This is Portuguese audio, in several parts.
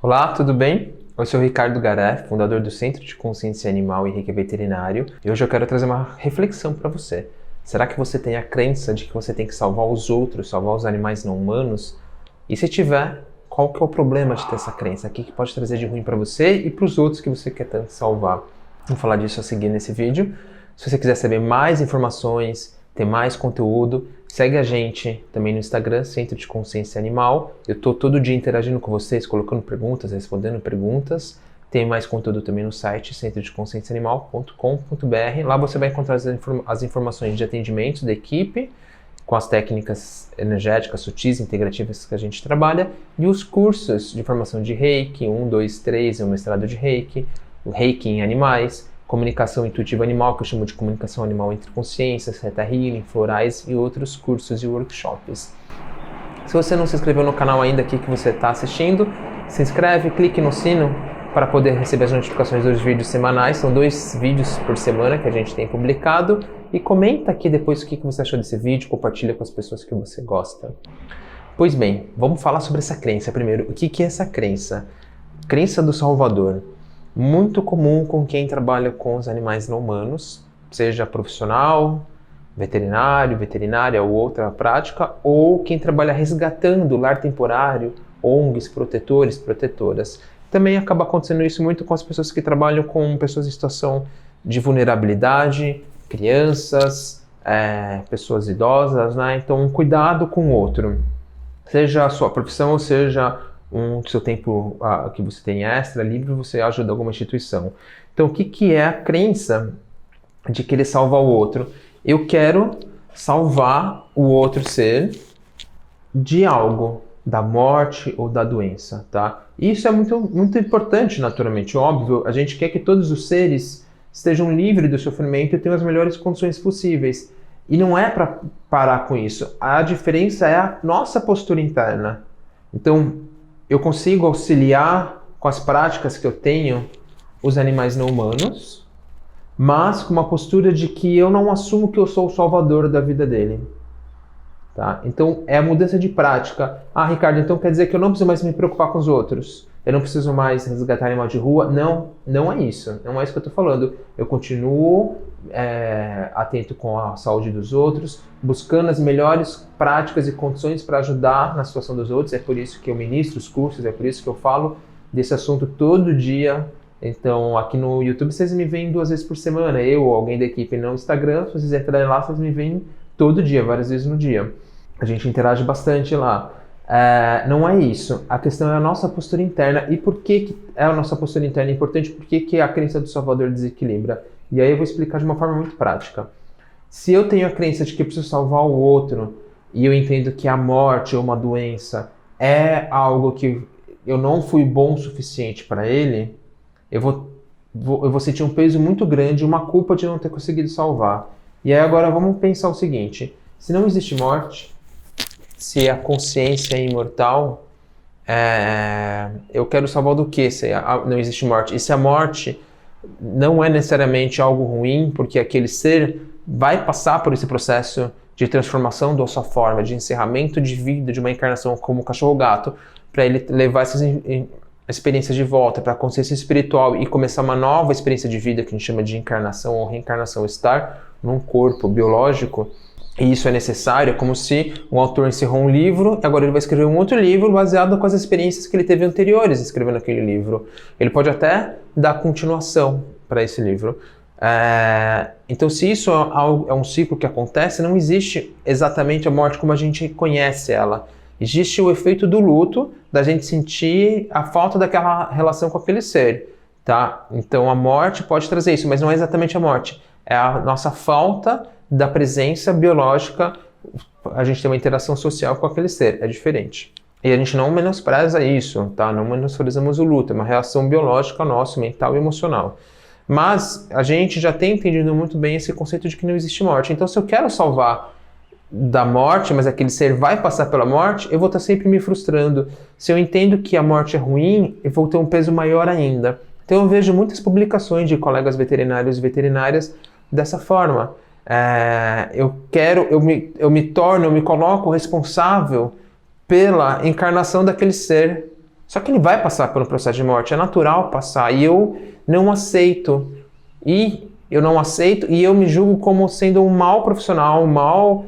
Olá, tudo bem? Eu sou o Ricardo Garé, fundador do Centro de Consciência Animal e Reiki Veterinário, e hoje eu quero trazer uma reflexão para você. Será que você tem a crença de que você tem que salvar os outros, salvar os animais não humanos? E se tiver, qual que é o problema de ter essa crença? O que pode trazer de ruim para você e para os outros que você quer tanto salvar? Vamos falar disso a seguir nesse vídeo. Se você quiser saber mais informações, ter mais conteúdo, segue a gente também no Instagram, Centro de Consciência Animal. Eu estou todo dia interagindo com vocês, colocando perguntas, respondendo perguntas. Tem mais conteúdo também no site centrodeconscienciaanimal.com.br. Lá você vai encontrar as informações de atendimento da equipe, com as técnicas energéticas, sutis, integrativas que a gente trabalha, e os cursos de formação de Reiki, 1, 2, 3, é o mestrado de Reiki, o Reiki em animais, comunicação intuitiva animal, que eu chamo de comunicação animal entre consciências, Theta Healing, florais e outros cursos e workshops. Se você não se inscreveu no canal ainda aqui que você está assistindo, se inscreve, clique no sino para poder receber as notificações dos vídeos semanais. São 2 vídeos por semana que a gente tem publicado. E comenta aqui depois o que você achou desse vídeo, compartilha com as pessoas que você gosta. Pois bem, vamos falar sobre essa crença primeiro. O que é essa crença? Crença do Salvador. Muito comum com quem trabalha com os animais não humanos, seja profissional, veterinário, veterinária ou outra prática, ou quem trabalha resgatando lar temporário, ONGs, protetores, protetoras. Também acaba acontecendo isso muito com as pessoas que trabalham com pessoas em situação de vulnerabilidade, crianças, pessoas idosas, né? Então, cuidado com o outro. Seja a sua profissão ou seja seu tempo que você tem extra, livre, você ajuda alguma instituição. Então, o que é a crença de querer salvar o outro? Eu quero salvar o outro ser de algo, da morte ou da doença, tá? Isso é muito, muito importante, naturalmente, óbvio. A gente quer que todos os seres estejam livres do sofrimento e tenham as melhores condições possíveis. E não é para parar com isso. A diferença é a nossa postura interna. Então, eu consigo auxiliar com as práticas que eu tenho os animais não humanos, mas com uma postura de que eu não assumo que eu sou o salvador da vida dele. Tá? Então, é a mudança de prática. Ah, Ricardo, então quer dizer que eu não preciso mais me preocupar com os outros? Eu não preciso mais resgatar animal de rua? Não, não é isso. Não é isso que eu estou falando. Eu continuo atento com a saúde dos outros, buscando as melhores práticas e condições para ajudar na situação dos outros. É por isso que eu ministro os cursos, é por isso que eu falo desse assunto todo dia. Então, aqui no YouTube vocês me veem 2 vezes por semana. Eu ou alguém da equipe no Instagram, se vocês entrarem lá, vocês me veem todo dia, várias vezes no dia. A gente interage bastante lá. Não é isso. A questão é a nossa postura interna. E por que é a nossa postura interna importante? Por que a crença do Salvador desequilibra? E aí eu vou explicar de uma forma muito prática. Se eu tenho a crença de que eu preciso salvar o outro e eu entendo que a morte ou uma doença é algo que eu não fui bom o suficiente para ele, eu vou sentir um peso muito grande, uma culpa de não ter conseguido salvar. E aí agora vamos pensar o seguinte: se não existe morte, se a consciência é imortal, eu quero salvar do quê? Se não existe morte. E se a morte não é necessariamente algo ruim, porque aquele ser vai passar por esse processo de transformação da sua forma, de encerramento de vida, de uma encarnação como o cachorro-gato, para ele levar essas experiências de volta para a consciência espiritual e começar uma nova experiência de vida que a gente chama de encarnação ou reencarnação, estar num corpo biológico. E isso é necessário, é como se um autor encerrou um livro e agora ele vai escrever um outro livro baseado com as experiências que ele teve anteriores escrevendo aquele livro. Ele pode até dar continuação para esse livro. Então, se isso é um ciclo que acontece, não existe exatamente a morte como a gente conhece ela. Existe o efeito do luto, da gente sentir a falta daquela relação com aquele ser. Tá? Então, a morte pode trazer isso, mas não é exatamente a morte. É a nossa falta da presença biológica, a gente tem uma interação social com aquele ser, é diferente. E a gente não menospreza isso, tá? Não menosprezamos o luto, é uma reação biológica nossa, mental e emocional. Mas a gente já tem entendido muito bem esse conceito de que não existe morte. Então, se eu quero salvar da morte, mas aquele ser vai passar pela morte, eu vou estar sempre me frustrando. Se eu entendo que a morte é ruim, eu vou ter um peso maior ainda. Então, eu vejo muitas publicações de colegas veterinários e veterinárias dessa forma. Eu me coloco responsável pela encarnação daquele ser Só que ele vai passar por um processo de morte, é natural passar, e eu não aceito. E eu me julgo como sendo um mau profissional, um mau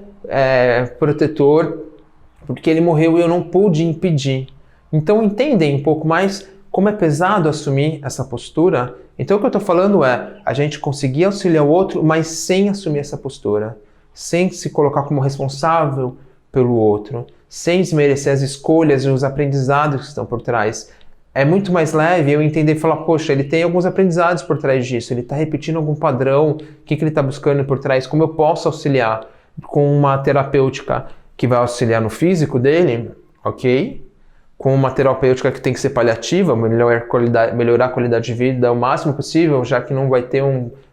protetor, porque ele morreu e eu não pude impedir. Então entendem um pouco mais como é pesado assumir essa postura? Então o que eu estou falando é a gente conseguir auxiliar o outro, mas sem assumir essa postura, sem se colocar como responsável pelo outro, sem desmerecer as escolhas e os aprendizados que estão por trás. É muito mais leve eu entender e falar, poxa, ele tem alguns aprendizados por trás disso, ele está repetindo algum padrão, o que ele está buscando por trás, como eu posso auxiliar com uma terapêutica que vai auxiliar no físico dele, ok? Com uma terapêutica que tem que ser paliativa, melhorar a qualidade de vida o máximo possível, já que não vai ter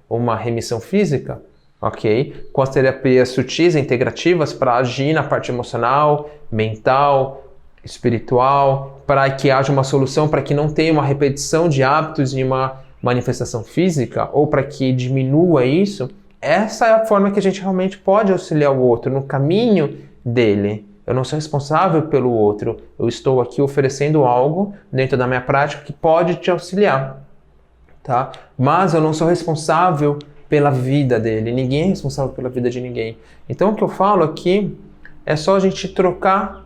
uma remissão física, ok? Com as terapias sutis e integrativas para agir na parte emocional, mental, espiritual, para que haja uma solução, para que não tenha uma repetição de hábitos e uma manifestação física, ou para que diminua isso. Essa é a forma que a gente realmente pode auxiliar o outro no caminho dele. Eu não sou responsável pelo outro. Eu estou aqui oferecendo algo dentro da minha prática que pode te auxiliar, tá? Mas eu não sou responsável pela vida dele. Ninguém é responsável pela vida de ninguém. Então o que eu falo aqui é só a gente trocar,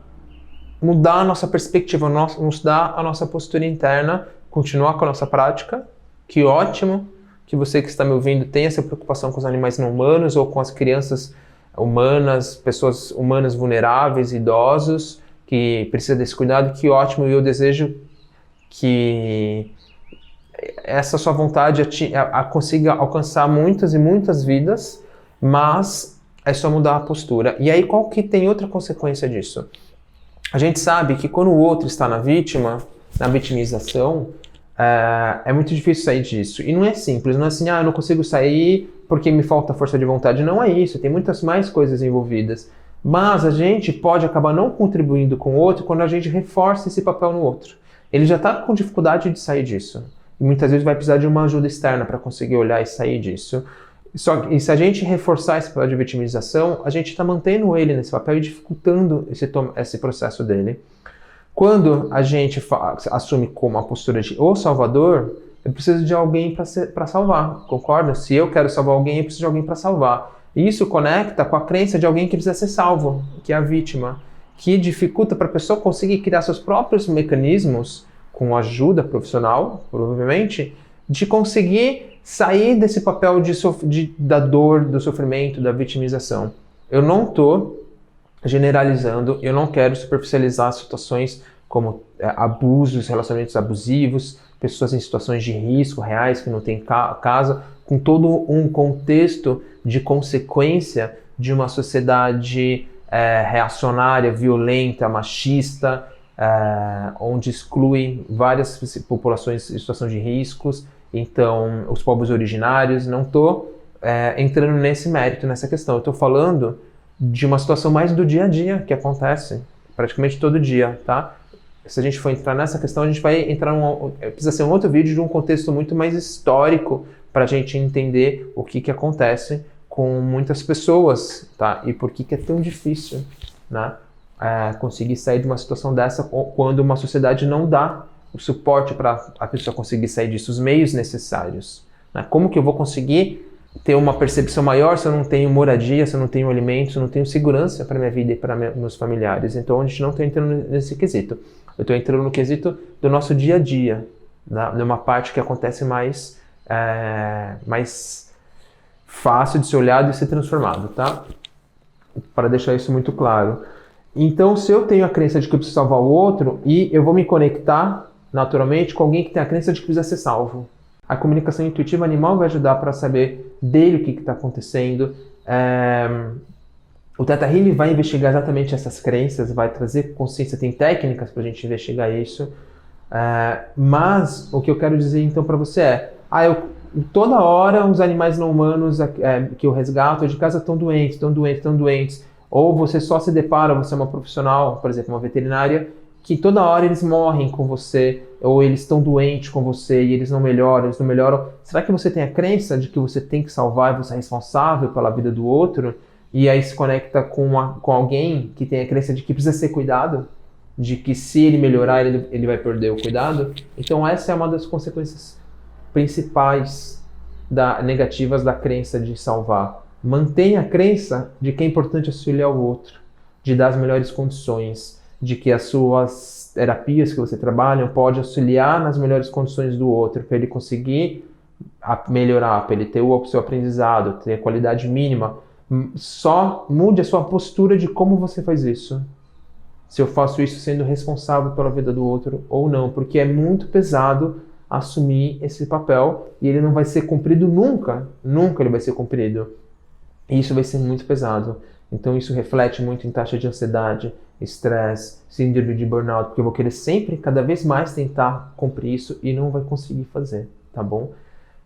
mudar a nossa perspectiva, mudar a nossa postura interna, continuar com a nossa prática. Que ótimo que você que está me ouvindo tenha essa preocupação com os animais não humanos ou com as crianças humanas, pessoas humanas vulneráveis, idosos, que precisam desse cuidado. Que ótimo, e eu desejo que essa sua vontade consiga alcançar muitas e muitas vidas, mas é só mudar a postura. E aí qual que tem outra consequência disso? A gente sabe que quando o outro está na vitimização, é muito difícil sair disso. E não é simples, não é assim, eu não consigo sair porque me falta força de vontade. Não é isso, tem muitas mais coisas envolvidas. Mas a gente pode acabar não contribuindo com o outro quando a gente reforça esse papel no outro. Ele já está com dificuldade de sair disso. E muitas vezes vai precisar de uma ajuda externa para conseguir olhar e sair disso. E se a gente reforçar esse papel de vitimização, a gente está mantendo ele nesse papel e dificultando esse processo dele. Quando a gente assume como a postura de o salvador, eu preciso de alguém para salvar, concorda? Se eu quero salvar alguém, eu preciso de alguém para salvar. E isso conecta com a crença de alguém que precisa ser salvo, que é a vítima, que dificulta para a pessoa conseguir criar seus próprios mecanismos, com ajuda profissional, provavelmente, de conseguir sair desse papel da dor, do sofrimento, da vitimização. Eu não estou generalizando, eu não quero superficializar situações como abusos, relacionamentos abusivos, pessoas em situações de risco reais que não têm casa, com todo um contexto de consequência de uma sociedade reacionária, violenta, machista, onde exclui várias populações em situação de riscos. Então, os povos originários, não estou entrando nesse mérito, nessa questão. Eu estou falando de uma situação mais do dia a dia que acontece praticamente todo dia, tá? Se a gente for entrar nessa questão, a gente vai entrar precisa ser um outro vídeo de um contexto muito mais histórico para a gente entender o que acontece com muitas pessoas, tá? E por que é tão difícil, né? Conseguir sair de uma situação dessa quando uma sociedade não dá o suporte para a pessoa conseguir sair disso, os meios necessários, né? Como que eu vou conseguir ter uma percepção maior se eu não tenho moradia, se eu não tenho alimento, se eu não tenho segurança para minha vida e para meus familiares? Então a gente não está entrando nesse quesito. Eu estou entrando no quesito do nosso dia a dia, numa parte que acontece mais fácil de ser olhado e ser transformado, tá? Para deixar isso muito claro. Então, se eu tenho a crença de que eu preciso salvar o outro, e eu vou me conectar naturalmente com alguém que tem a crença de que precisa ser salvo. A comunicação intuitiva animal vai ajudar para saber dele o que está acontecendo. O Theta Healing vai investigar exatamente essas crenças, vai trazer consciência, tem técnicas para a gente investigar isso. Mas o que eu quero dizer então para você toda hora os animais não humanos que eu resgato de casa estão doentes. Ou você só se depara, você é uma profissional, por exemplo, uma veterinária, que toda hora eles morrem com você, ou eles estão doentes com você e eles não melhoram. Será que você tem a crença de que você tem que salvar e você é responsável pela vida do outro? E aí se conecta com alguém que tem a crença de que precisa ser cuidado? de que se ele melhorar, ele vai perder o cuidado. Então essa é uma das consequências principais negativas da crença de salvar. Mantenha a crença de que é importante auxiliar o outro, de dar as melhores condições, de que as suas terapias que você trabalha pode auxiliar nas melhores condições do outro, para ele conseguir melhorar, para ele ter o seu aprendizado, ter a qualidade mínima. Só mude a sua postura de como você faz isso. Se eu faço isso sendo responsável pela vida do outro ou não, porque é muito pesado assumir esse papel e ele não vai ser cumprido nunca, nunca ele vai ser cumprido. E isso vai ser muito pesado. Então isso reflete muito em taxa de ansiedade, estresse, síndrome de burnout, porque eu vou querer sempre, cada vez mais tentar cumprir isso e não vai conseguir fazer, tá bom?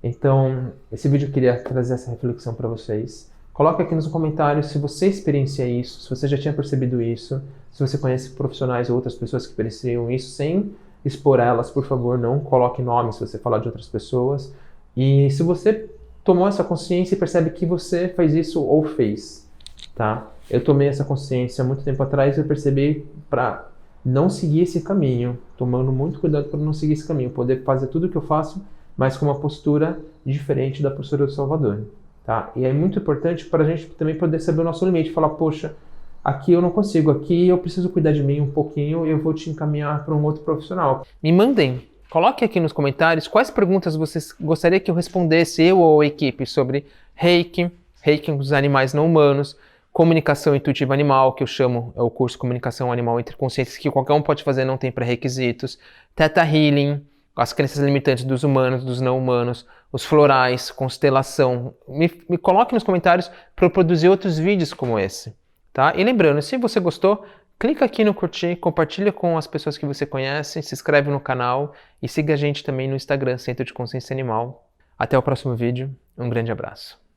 Então, esse vídeo eu queria trazer essa reflexão para vocês. Coloque aqui nos comentários se você experiencia isso, se você já tinha percebido isso, se você conhece profissionais ou outras pessoas que experienciam isso, sem expor elas, por favor, não coloque nomes se você falar de outras pessoas. E se você tomou essa consciência e percebe que você faz isso ou fez, tá? Eu tomei essa consciência há muito tempo atrás e eu percebi para não seguir esse caminho, tomando muito cuidado para não seguir esse caminho, poder fazer tudo o que eu faço, mas com uma postura diferente da postura do Salvador. Tá? E é muito importante para a gente também poder saber o nosso limite, falar, poxa, aqui eu não consigo, aqui eu preciso cuidar de mim um pouquinho e eu vou te encaminhar para um outro profissional. Me mandem, coloque aqui nos comentários quais perguntas vocês gostariam que eu respondesse, eu ou a equipe, sobre Reiki, Reiki com os animais não humanos, comunicação intuitiva animal, que eu chamo, é o curso Comunicação Animal entre Consciências, que qualquer um pode fazer, não tem pré-requisitos, Theta Healing, as crenças limitantes dos humanos, dos não humanos, os florais, constelação. Me coloque nos comentários para eu produzir outros vídeos como esse, tá? E lembrando, se você gostou, clica aqui no curtir, compartilha com as pessoas que você conhece, se inscreve no canal e siga a gente também no Instagram, Centro de Consciência Animal. Até o próximo vídeo, um grande abraço.